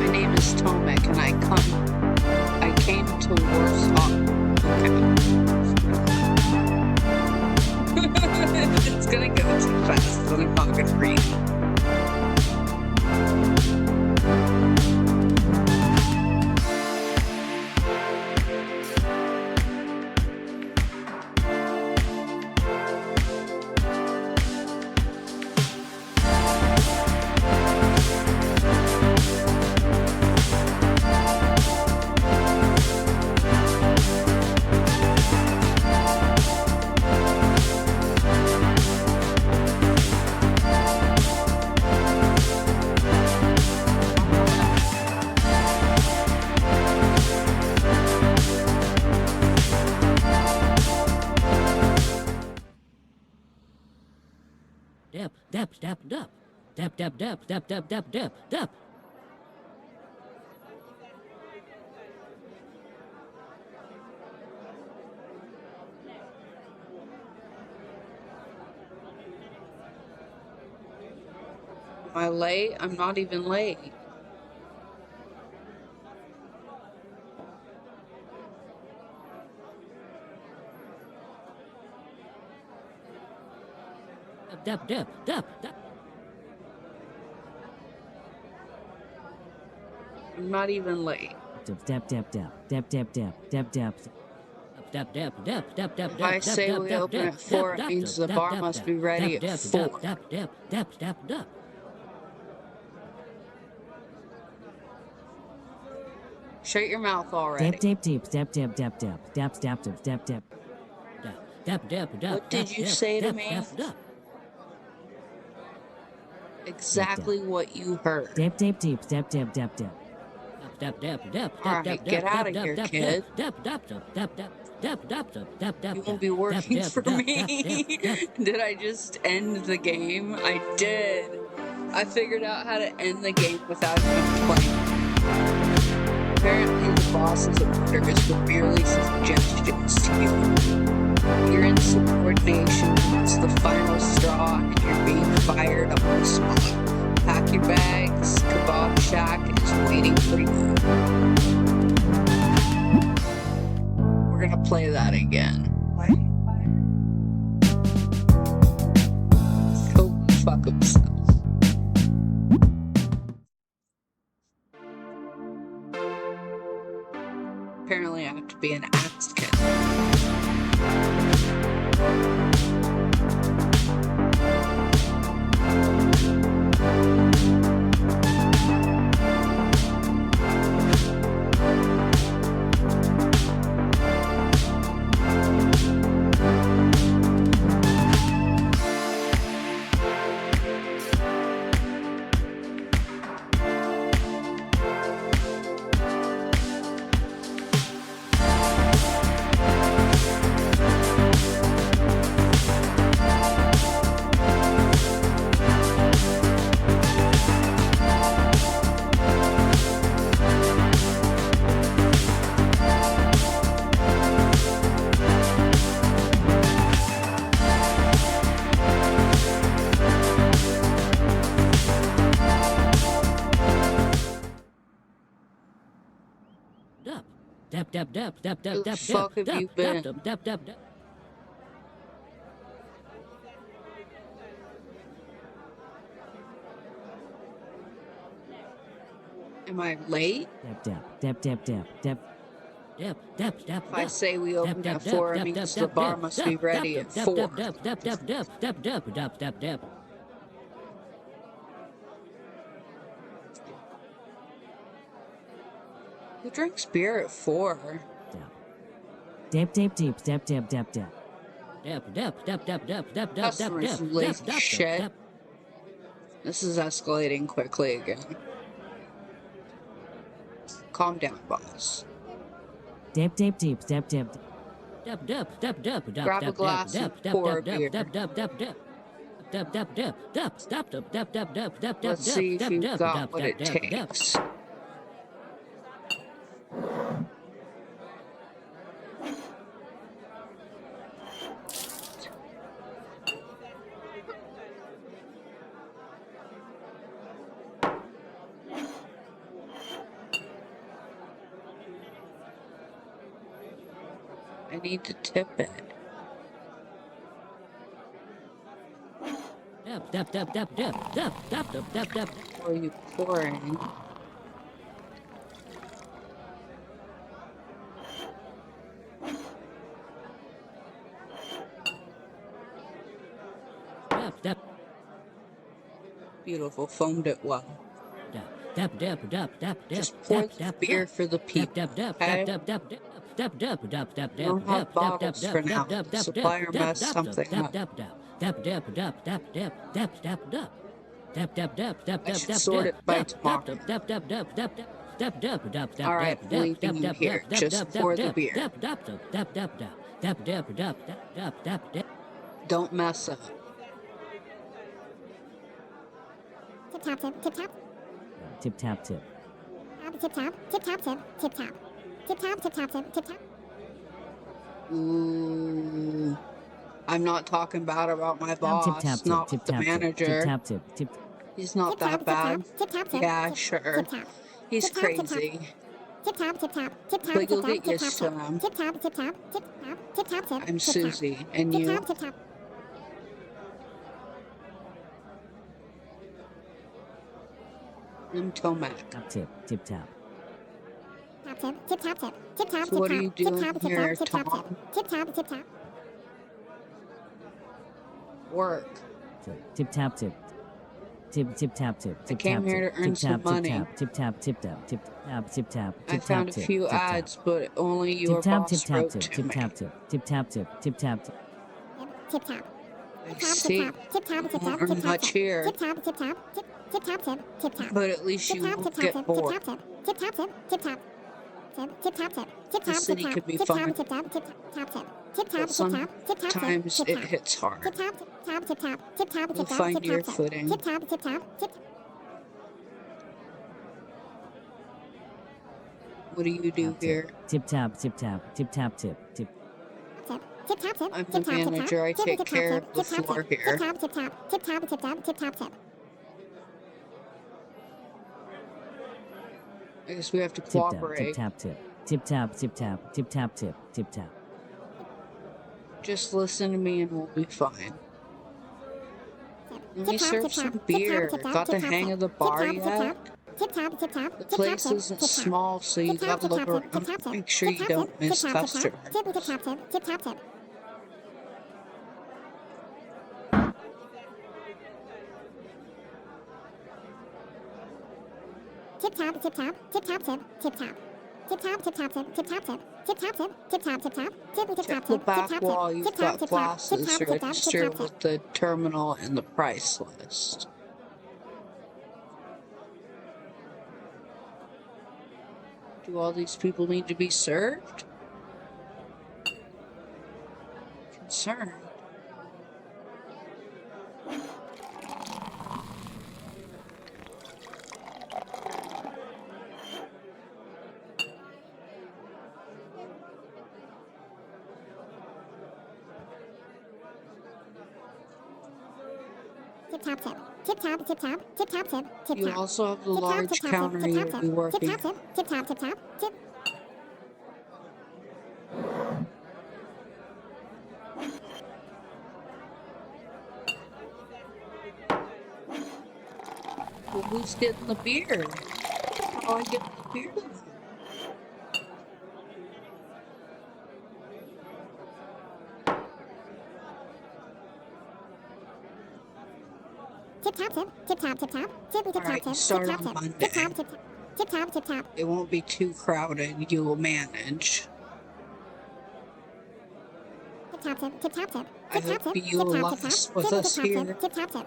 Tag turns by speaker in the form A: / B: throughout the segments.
A: My name is Tomek, and I came to Warsaw. Okay. It's gonna go too fast, and I'm not gonna read.
B: Dep.
A: Am I late? I'm not even late.
B: Dep.
A: I'm not even late.
B: Dep.
A: If I say we open at 4, it means the bar must be ready at 4. Shut your mouth already. What did you say to me? Exactly what you heard. Alright, get out of here, kid. You won't be working for me. Did I just end the game? I did. I figured out how to end the game without even playing. Apparently the boss's orders were merely suggestions to you. Your insubordination is the final straw and you're being fired on the spot. Pack your bags, Kebab Shack is waiting for you. We're gonna play that again. Go fuck himself. Apparently I have to be an axe kid. Where the fuck have you been? Am I late? If I say we open at 4, it means the bar must be ready at 4. Who drinks beer at 4? Customers, you lazy shit. This is escalating quickly again. Calm down, boss. Grab a glass and pour a beer. Let's see if you've got what it takes. I need to tip it.
B: Dip, dip, dip, dip, dip, dip, dip, dip, dip, dip.
A: Before you pour in.
B: Dip, dip,
A: Beautiful, foamed it well.
B: dip, dip, dip, dip, dip,
A: Just pour
B: dip,
A: the
B: dip,
A: beer
B: dip.
A: for the
B: Dip,
A: people,
B: dip, dip,
A: okay?
B: dip, dip, dip, dip, dip, dip, dip,
A: We
B: dip,
A: don't have
B: dip, dip,
A: bottles
B: dip,
A: for
B: dip,
A: now.
B: dip,
A: The
B: dip,
A: supplier
B: dip,
A: messed
B: dip,
A: something
B: dip,
A: up.
B: dip, dip, dip, dip, dip, dip, dip, dip, dip. Dip, dip, dip, dip,
A: I
B: dip,
A: should
B: dip,
A: sort
B: dip,
A: it by
B: dip,
A: tomorrow.
B: dip, dip, dip, dip, dip, dip. Dip, dip, dip, dip,
A: All right,
B: dip,
A: I'm
B: dip,
A: leaving
B: dip,
A: you
B: dip,
A: here.
B: dip, dip,
A: Just
B: dip,
A: pour
B: dip,
A: the beer.
B: dip, dip, dip, dip, dip, dip, dip, dip, dip, dip, dip.
A: Don't mess up.
C: Tip tap tip tip tap.
B: Tip tap tip.
C: Tip tap tip tap tip tip tap. Tip tap tip tap tip tip tap.
A: Ooh. I'm not talking bad about my boss,
B: Tip tap tip.
A: not
B: Tip
A: the
B: tap tip.
A: manager.
B: Tip tap tip. Tip.
A: He's not
C: Tip
A: that
C: tap tip
A: bad.
C: tap tip tap tip.
A: Yeah,
C: tip,
A: sure.
C: Tip tap.
A: He's
C: Tip tap, tip tap.
A: crazy.
C: Tip tap tip tap tip tap
A: But
C: tip
A: you'll
C: tap
A: get
C: tip
A: used
C: tap
A: to
C: tip.
A: him.
C: Tip tap tip tap tip tap tip tap tip.
A: I'm
C: tip,
A: Suzy, and
C: Tip
A: you?
C: tap tip tap.
A: I'm Tomac.
B: Tap tip. Tip tap.
C: Tap tip tip tap tip. Tip tap
A: So
C: tip
A: what are
C: tap.
A: you
C: Tip
A: doing
C: tap tip
A: here,
C: tap tip tap
A: Tom?
C: tip. Tip tap tip tap.
A: Work.
B: Tip tap tip. Tip tip tap tip.
A: I
B: Tip
A: came
B: tap
A: here
B: tip.
A: to earn
B: Tip
A: some
B: tap
A: money.
B: tip tap. Tip tap tip tap. Tip tap.
A: I
B: Tip
A: found
B: tap
A: a
B: tip.
A: few
B: Tip tap.
A: ads, but only your
B: Tip tap.
A: boss
B: Tip tap
A: wrote
B: tip.
A: to
B: Tip
A: me.
B: tap tip. Tip tap tip. Tip tap tip.
C: Tip tap.
A: I
C: Tip tap
A: see.
C: tip tap. Tip tap
A: You
C: tip
A: won't
C: tap.
A: earn
C: Tip tap
A: much
C: tip.
A: here,
C: Tip tap tip tap. Tip tap tip tip tap.
A: but at least
C: Tip
A: you
C: tap tip
A: won't
C: tap
A: get
C: tip. Tip
A: bored.
C: tap tip. Tip tap tip. Tip tap. Tip tap tip. Tip
A: The
C: tap tip
A: city
C: tap.
A: could be
C: Tip
A: fun,
C: tap tip tap. Tip tap tip. Tip tap
A: but
C: tip tap. Tip tap tip.
A: sometimes
C: Tip
A: it
C: tap.
A: hits hard.
C: Tip tap tap tip tap. Tip tap
A: You'll
C: tip tap.
A: find
C: Tip
A: your
C: tap tip.
A: footing.
C: Tip tap tip tap. Tip.
A: What do you do
B: Tap
A: here?
B: tip. Tip tap. Tip tap. Tip tap tip. Tip.
C: Tip. Tip tap tip.
A: I'm the
C: Tip tap tip tap.
A: manager. I
C: Tip
A: take
C: tap
A: care
C: tip.
A: of the
C: Tip tap
A: floor
C: tip.
A: here.
C: Tip tap tip tap. Tip tap tip tap. Tip tap tip.
A: I guess we have to
B: Tip tap. Tip
A: cooperate.
B: tap tip. Tip tap. Tip tap. Tip tap tip. Tip tap.
A: Just listen to me and we'll be fine. Let me
C: Tip tap
A: serve
C: tip
A: some
C: tap.
A: beer.
C: Tip tap
A: Got the
C: tip tap.
A: hang of the
C: Tip
A: bar
C: tap tip
A: yet?
C: tap. Tip tap tip tap.
A: The
C: Tip tap
A: place
C: tip.
A: isn't
C: Tip tap.
A: small, so you
C: Tip tap
A: gotta
C: tip
A: look
C: tap
A: around.
C: tip tap tip.
A: Make sure
C: Tip
A: you
C: tap
A: don't
C: tip.
A: miss
C: Tip tap tip tap.
A: customers.
C: Tip tap tip. Tip tap tip. Tip tap tip tap. Tip tap tip. Tip tap. Tip tap tip tap tip. Tip tap tip. Tip tap tip. Tip tap tip tap. Tip tip
A: Check
C: tap
A: the
C: tip. Tip
A: back
C: tap
A: wall.
C: tip.
A: You've
C: Tip tap
A: got
C: tip tap. Tip
A: glasses
C: tap tip tap. Tip
A: registered
C: tap tip.
A: with the terminal and the price list. Do all these people need to be served? Concerned.
C: Tip tap tip. Tip tap tip tap. Tip tap tip. Tip
A: You
C: tap.
A: also have the
C: Tip tap
A: large
C: tip tap
A: counter
C: tip
A: you'll
C: tap
A: be
C: tip. Tip
A: working.
C: tap tip. Tip tap tip tap. Tip.
A: Well, who's getting the beer? How do I get the beer to them?
C: Tip tap tip. Tip tap tip tap. Tip tap
A: Alright,
C: tip.
A: you start
C: Tip tap
A: on
C: tip.
A: Monday.
C: Tip tap tip tap. Tip tap tip tap.
A: It won't be too crowded. You will manage.
C: Tip tap tip. Tip tap tip.
A: I
C: Tip tap
A: hope
C: tip.
A: you
C: Tip tap tip
A: last
C: tap.
A: with
C: Tip
A: us
C: tap
A: here.
C: tip. Tip tap tip.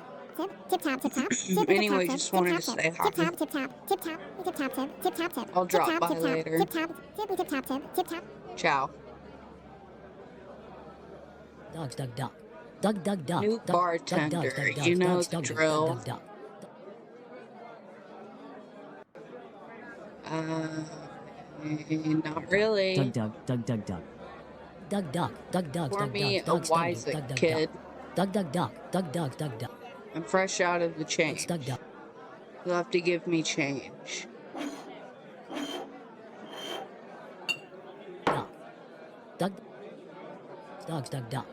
C: Tip tap tip tap. Tip
A: Anyway,
C: tap
A: just
C: tip.
A: wanted
C: Tip
A: to
C: tap
A: say
C: tip.
A: hi.
C: Tip tap tip tap. Tip tap. Tip tap tip. Tip tap tip.
A: I'll
C: Tip
A: drop
C: tap
A: by
C: tip tap.
A: later.
C: Tip tap. Tip tap tip. Tip tap.
A: Ciao.
B: Dogs, duck, duck. Duck, duck, duck.
A: New bartender. You know the drill. Not really.
B: Duck, duck, duck, duck, duck. Duck, duck, duck, duck,
A: For
B: duck,
A: me,
B: duck,
A: a wise kid.
B: duck, duck, duck, duck, duck, duck, duck.
A: I'm fresh out of the change.
B: Duck, duck.
A: You'll have to give me change.
B: Duck. Duck. Dogs, dog, dog.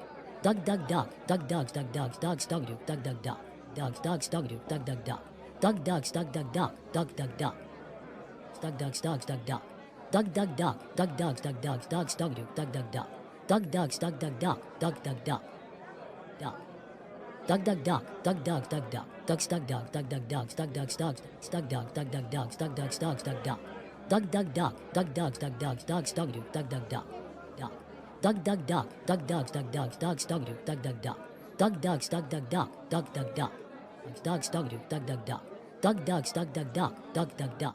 B: Dog, dog, dog. Dog, dogs, dog, dogs. Dogs, dog, dog, dog, dog, dog. Dogs, dogs, dog, dog, dog, dog, dog. Dog, dogs, dog, dog, dog. Dog, dog, dog. Dog, dogs, dogs, dog, dog. Dog, dog, dog. Dog, dogs, dog, dogs. Dogs, dog, dog, dog, dog, dog. Dog, dogs, dog, dog, dog. Dog, dog, dog. Dog. Dog, dog, dog. Dog, dogs, dog, dog. Dogs, dog, dog. Dog, dog, dogs. Dog, dogs, dogs. Dog, dog, dog, dog, dogs. Dog, dogs, dogs, dog, dog. Dog, dog, dog. Dog, dogs, dog, dogs. Dogs, dog, dog, dog, dog, dog. Dog. Dog, dog, dog. Dog, dogs, dog, dogs. Dogs, dog, dog, dog, dog, dog. Dog, dogs, dog, dog, dog. Dog, dog, dog. Dogs, dog, dog, dog, dog, dog. Dog, dogs, dog, dog, dog. Dog, dog, dog.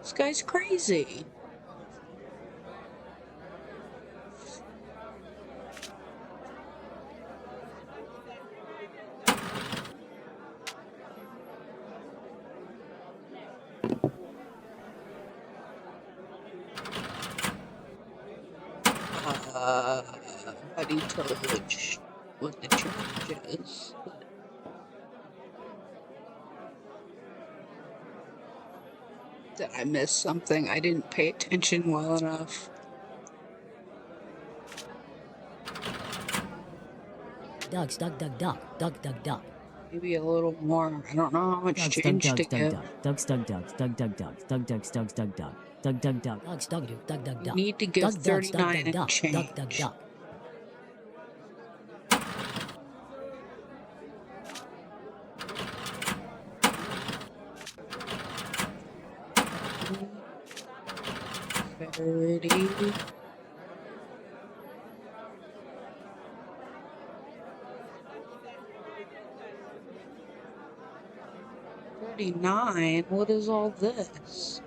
A: This guy's crazy. Buddy Toad what the challenge is. Did I miss something? I didn't pay attention well enough.
B: Dogs, dog, dog, dog. Dog, dog, dog.
A: Maybe a little more. I don't know how much
B: Dogs,
A: change
B: dogs,
A: to
B: dogs,
A: give.
B: dogs, dogs, dogs, dogs, dogs, dogs, dogs, dogs, dogs, dogs, dogs, dog, dog, dog. Dogs, dog, dog, dog,
A: You
B: dog.
A: need to give
B: Dog, dogs, dog,
A: 39
B: dog,
A: and
B: dog.
A: change.
B: Dog, dog, dog.
A: Thirty. $39? What is all this?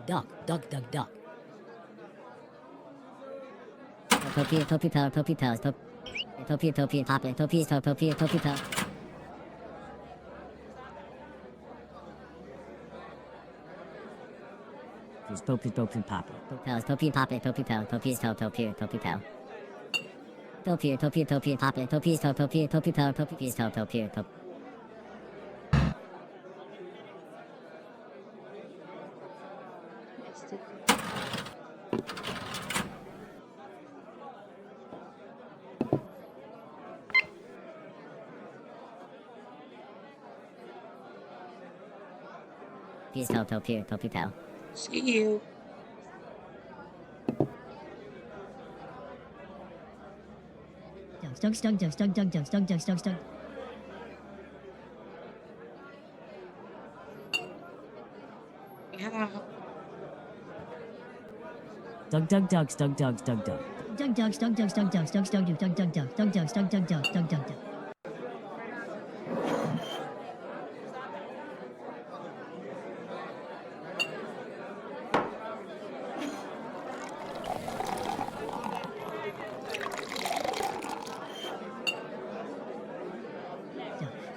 B: Dog, dog, dog, dog.
D: Topi, topi, power, topi, power, topi, topi, pop it, topi, topi, topi, power.
B: Topi, topi, pop it.
D: Powers, topi, pop it, topi, power, topi, topi, topi, power. Topi, topi, topi, pop it, topi, topi, topi, power, topi, topi, topi. Peace, topi, topi, power.
A: See you.
B: Dogs, dogs, dogs, dogs, dogs, dogs, dogs, dogs, dogs, dogs.
A: Yeah.
B: Dog, dog, dogs, dog, dogs, dog, dog. Dog, dogs, dog, dogs, dog, dogs, dogs, dog, dog, dog, dog, dog, dog, dogs, dog, dog, dog, dog, dog, dog.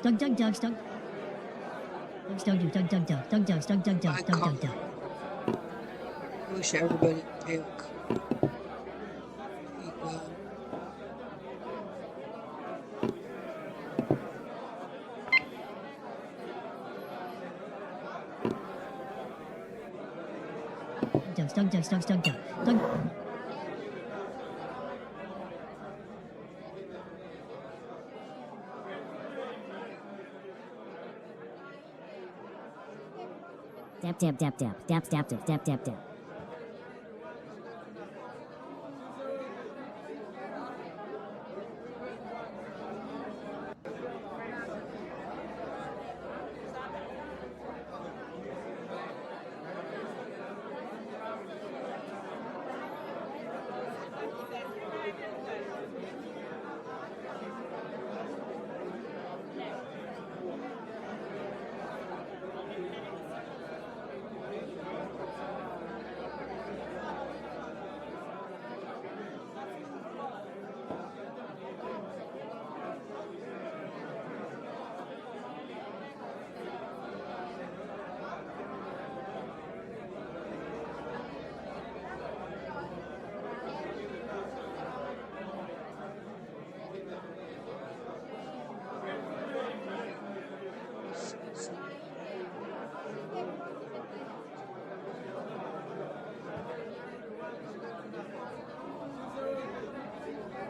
B: Dog, dog, dogs, dog. Dogs, dog, dog, dog, dog, dog, dog, dogs, dog, dog, dog, dog, dog, dog.
A: I wish everybody would take.
B: Dogs, dog, dogs, dogs, dog, dog, dog.
D: Dap, dap, dap, dap, dap, dap, dap, dap, dap, dap.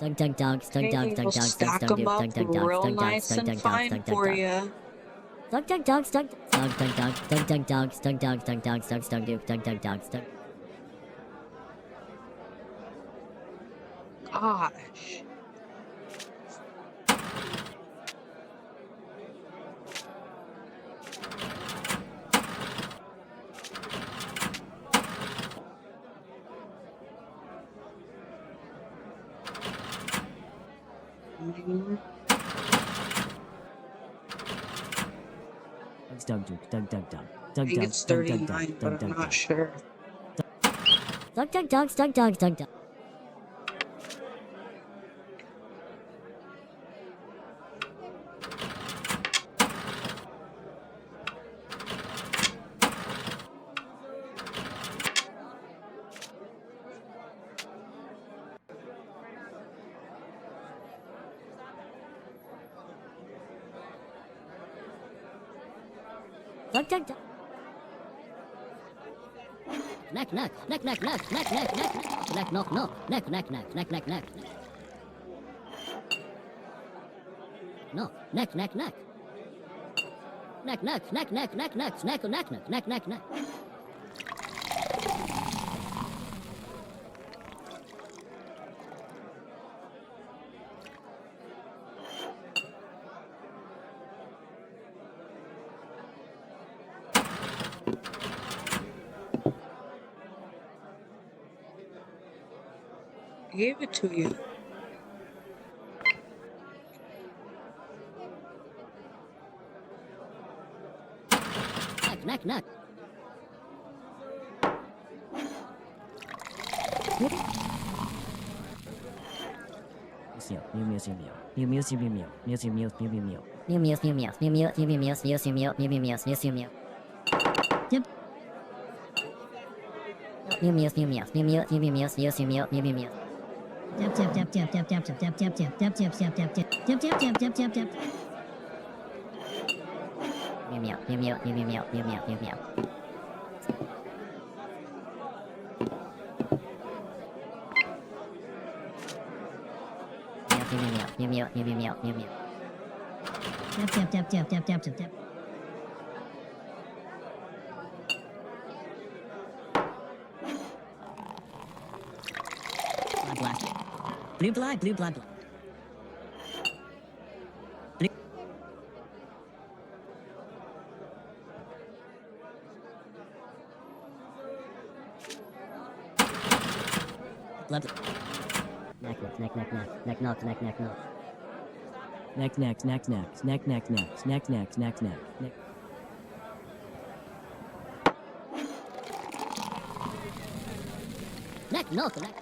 D: Dunk dunk dogs, dunk
A: Okay,
D: dogs,
A: we'll
D: dunk dogs, dunk
A: stack
D: dunk
A: them up
D: dunk dunk dogs,
A: real
D: dunk dogs,
A: nice
D: dunk
A: and
D: dunk dogs,
A: fine
D: dunk dunk
A: for
D: dogs.
A: you.
D: Dunk dunk dogs, dunk dogs, dunk dogs, dunk dunk dogs, dunk dogs, dunk dogs, dunk dunk dogs, dunk dunk dogs, dunk.
A: Gosh.
E: Dunk dunk dunk dunk dunk.
A: I
E: Dunk
A: think
E: dunk
A: it's
E: dunk dunk
A: 39,
E: dunk
A: but
E: dunk
A: I'm
E: dunk
A: not
E: dunk.
A: sure.
D: Dunk dunk dogs, dunk dogs, dunk dunk. Dunk dunk dunk. Neck neck neck neck neck neck neck neck neck knock knock neck neck neck neck neck neck. No, neck neck neck. Neck neck neck neck neck neck neck neck neck neck neck neck.
A: I gave it to you.
D: Neck neck.
E: Mew mew mew mew mew mew mew mew mew mew mew mew mew mew.
D: Mew mew mew mew mew mew mew mew mew mew mew mew mew mew mew mew. Yep. Mew mew mew mew mew mew mew mew mew mew mew mew mew. Tap tap tap tap tap tap tap tap tap tap tap tap tap tap tap tap tap tap tap tap. Mew mew mew mew mew mew mew mew mew mew mew. Mew mew mew mew mew mew mew. Tap tap tap tap tap tap tap tap. Blast. Blue blood, blue blood. Blood. Neck neck neck neck neck neck knock neck neck knock.
E: Neck neck neck neck neck neck neck neck neck neck neck neck.
D: Neck knock neck.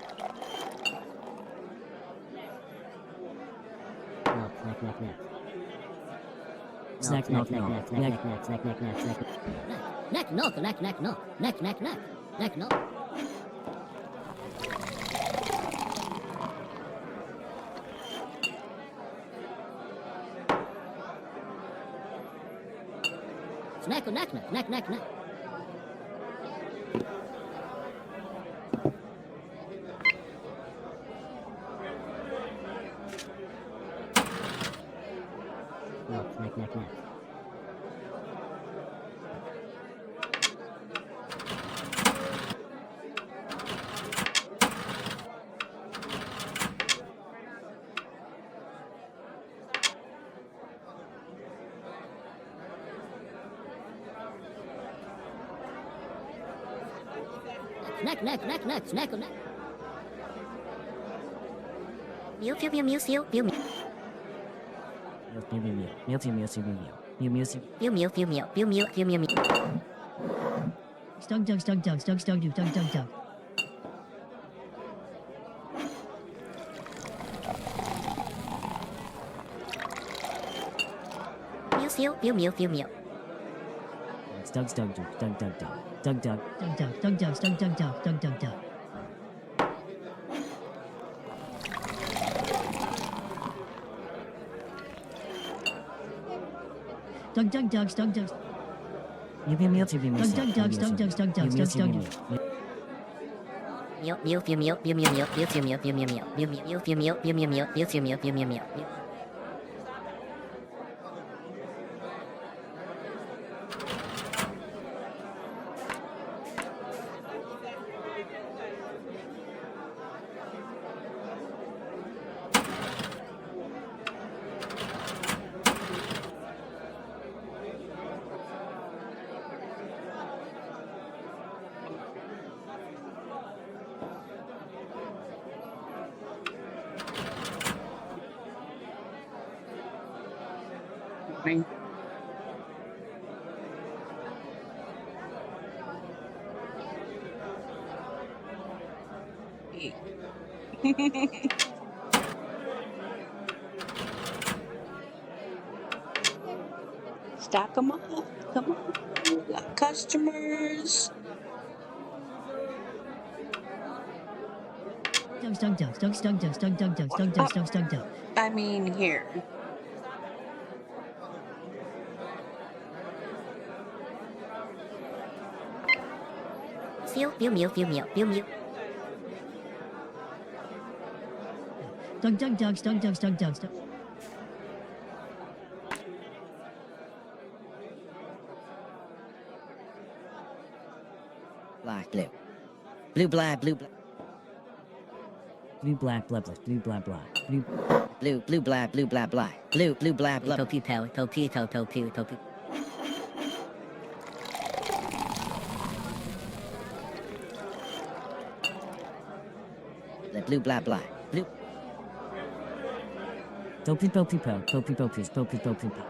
D: Knock neck neck neck.
E: Snack knock knock neck.
D: Neck knock neck neck knock neck neck neck neck knock. Neck neck neck neck neck neck. Knock neck neck neck. Neck neck neck neck neck neck. Mew mew mew mew mew mew.
E: Mew mew mew mew mew mew mew mew mew
D: Mew mew mew mew mew mew mew mew mew. Stug dug stug dug stug stug dug dug dug dug. Mew mew mew mew.
E: Stug stug dug dug dug dug dug.
D: Dug dug dug dug stug dug dug dug dug dug. Dug dug dug stug dug.
E: Mew mew mew mew mew.
D: Dug dug dug stug dug stug dug stug dug.
A: Morning. Stack them up. Come on. We got customers. I mean, here.
D: Black, blue. Blue, black, blue, black.
E: Blue, black, blah, blah, blue, blah, blah. Blue,
D: Blue, black, blue, black, black. Blue, black, blah. Blue, black, black. Blue.
E: Topi, popi, po, topi, popis, popi, popi, po.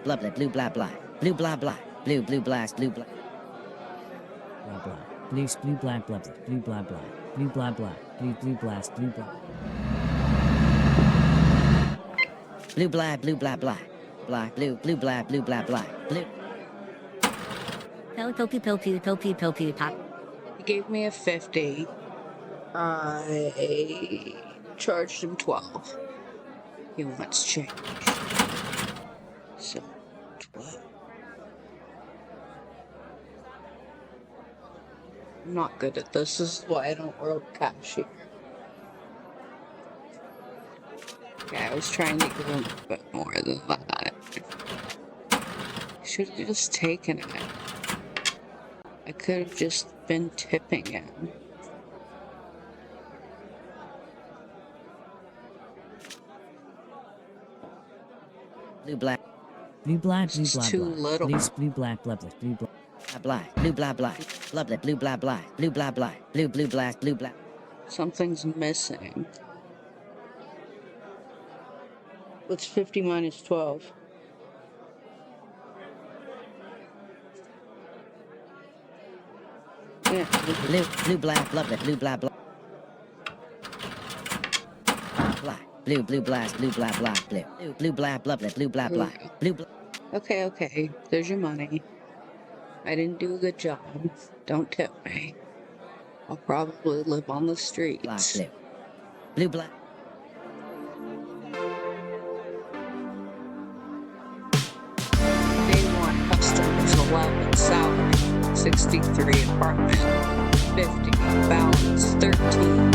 D: Blah, blah, blue, blah, blah. Blue, blah, blah. Blue, blast, blue, blah.
E: Blah, blah. Blue, blue, black, blah, blah. Blue, blah, blah. Blue, blah, blah. Blue, blast, blue, blah.
D: Blue, black, blue, blah, blah. Black, blue, black, blue, blah, blah. Blue.
A: He gave me a 50. I charged him 12. He wants change. So, 12. I'm not good at this. This is why I don't work cashier. Okay, I was trying to give him a bit more than that. Should have just taken it. I could have just been tipping him.
D: Blue, black.
E: Blue, black, blue,
A: It's
E: blah,
A: too
E: blah.
A: little.
E: Blue, black, blah, blah. Blue, black.
D: Black, blue, blah, blah. Blah, blah, blue, blah, blah. Blue, blah, blah. Blue, blast, blue, blah.
A: Something's missing. What's 50 minus 12? Yeah.
D: Blue, black, blah, blah, blue, blah, blah. Black, blue, blast, blue, blah, blah, blue, black, blah, blah, blue, blah, blah. Blue, blah.
A: Okay. There's your money. I didn't do a good job. Don't tip me. I'll probably live on the streets.
D: Black, blue. Blue, black.
A: Day one customers 11 salary 63 apartment 50 balance 13.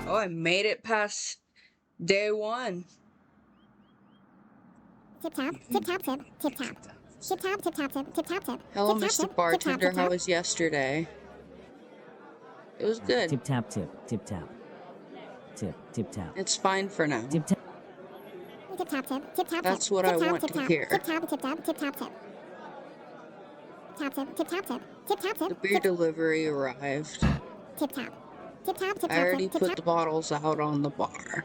A: Oh, I made it past day one.
C: Tip tap, tip tap, tip, tip tap. Tip tap, tip tap, tip, tip tap, tip.
A: Hello,
C: Tip, tap,
A: Mr.
C: tip,
A: Bartender.
C: tip,
A: How
C: tap.
A: was yesterday? It was good.
E: Tip, tap, tip, tip, tap. Tip, tip, tap.
A: It's fine for now.
E: Tip, tap.
C: Tip tap, tip, tip tap,
A: That's
C: tip.
A: what
C: Tip
A: I
C: tap,
A: want
C: tip
A: to
C: tap.
A: hear.
C: Tip tap, tip tap, tip tap, tip. Tap tip, tip tap, tip. Tip tap,
A: The
C: tip.
A: beer delivery arrived.
C: Tip tap. Tip tap, tip
A: I
C: tap,
A: already
C: tip
A: put
C: tap,
A: the bottles out on the bar.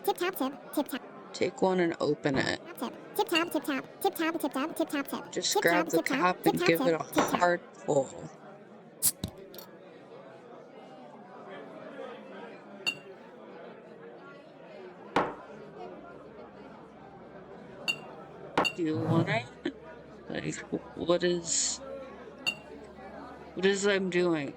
C: tip tap, tip tap,
A: Take one and open it.
C: tip tap, tip tap, tip tap, tip tap, tip tap, tip.
A: Just
C: Tip
A: grab
C: tap,
A: the
C: tip tap,
A: cap
C: tip
A: and
C: tap,
A: give
C: tip,
A: it a
C: tip tap.
A: hard pull. Do you want it? Like, what is I'm doing?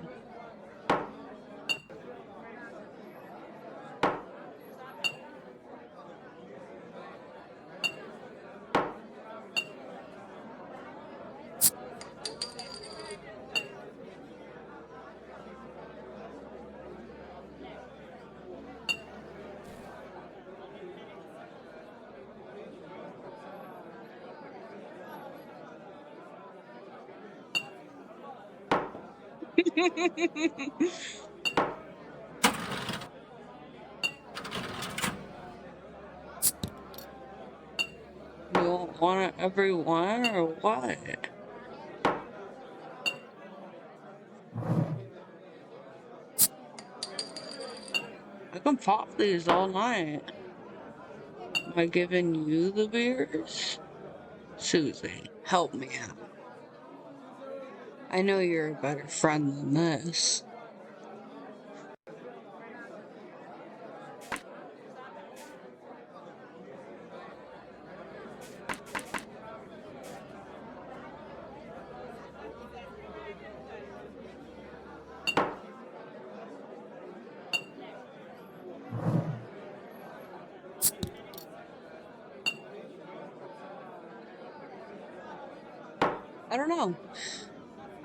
A: You want it everyone or what? I can pop these all night. Am I giving you the beers? Suzy, help me out. I know you're a better friend than this. I don't know.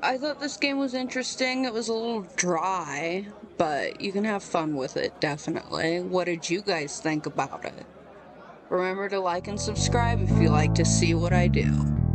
A: I thought this game was interesting. It was a little dry, but you can have fun with it, definitely. What did you guys think about it? Remember to like and subscribe if you like to see what I do.